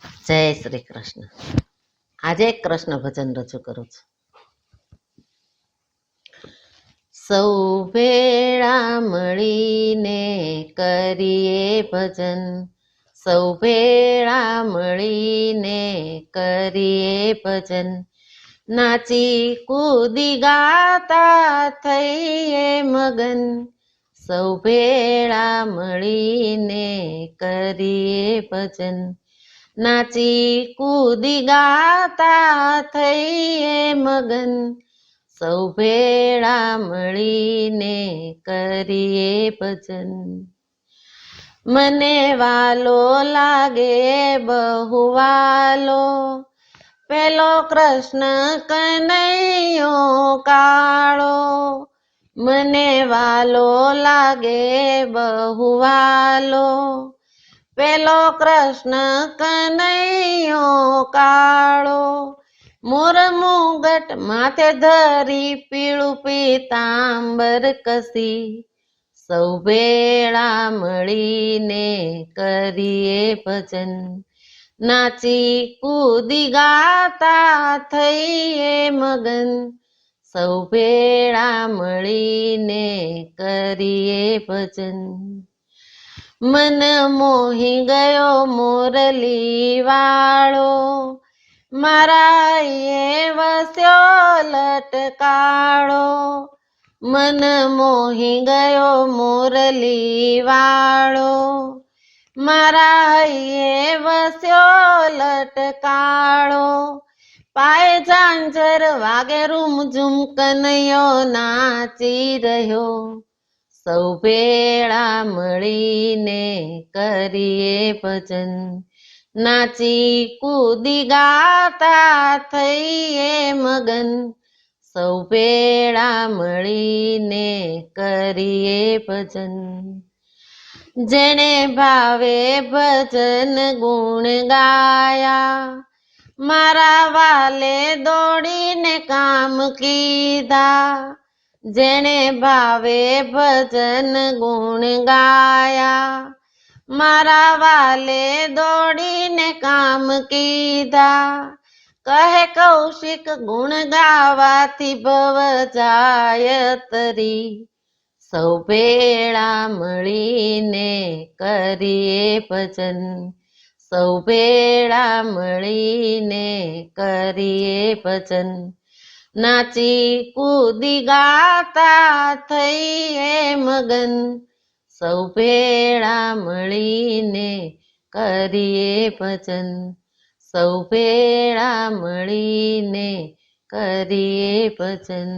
જય શ્રી કૃષ્ણ. આજે એક કૃષ્ણ ભજન રજૂ કરું છું. સૌ ભેળા મળીને કરીએ ભજન, સૌ ભેળા મળીને કરીએ ભજન, નાચી કૂદી ગાતા થઈએ મગન, સૌ ભેળા મળીને કરીએ ભજન, નાચી કૂદી ગાતા થઈએ મગન, સૌ ભેળા મળીને કરીએ ભજન. મને વાલો લાગે બહુ વાલો, પેલો કૃષ્ણ કનૈયો કાળો, મને વાલો લાગે બહુ વાલો, પેલો કૃષ્ણ કનૈયો કાળો, મોર મુગટ માથે ધરી પીળું પીતાંબર કસી, સૌ ભેળા મળીને કરીએ ભજન, નાચી કૂદી ગાતા થઈએ મગન, સૌ ભેળા મળીને કરીએ ભજન. મન મોહી ગયો મોરલી વાળો, મારા એ વસ્યો લટકાળો, મન મોહી ગયો મોરલી વાળો, મારા એ વસ્યો લટકાળો, પાય ઝાંઝર વાગે રૂમઝુમ કનૈયો નાચી રહ્યો, સૌ ભેળા મળીને કરીએ ભજન, નાચી કૂદી ગાતા થઈએ મગન, સૌ ભેળા મળીને કરીએ ભજન. જેણે ભાવે ભજન ગુણ ગાયા, મારા વાલે દોડીને કામ કીધા, જેણે ભાવે ભજન ગુણ ગાયા, મારા વાલે દોડીને કામ કીધા, કહે કૌશિક ગુણ ગાવાથી ભવ જાય તરી, સૌ ભેળા મળીને કરીએ ભજન, સૌ ભેળા મળીને કરીએ ભજન, નાચી કૂદી ગાતા થઈએ મગન, સૌ ભેળા મળીને કરીએ ભજન, સૌ ભેળા મળીને કરીએ ભજન.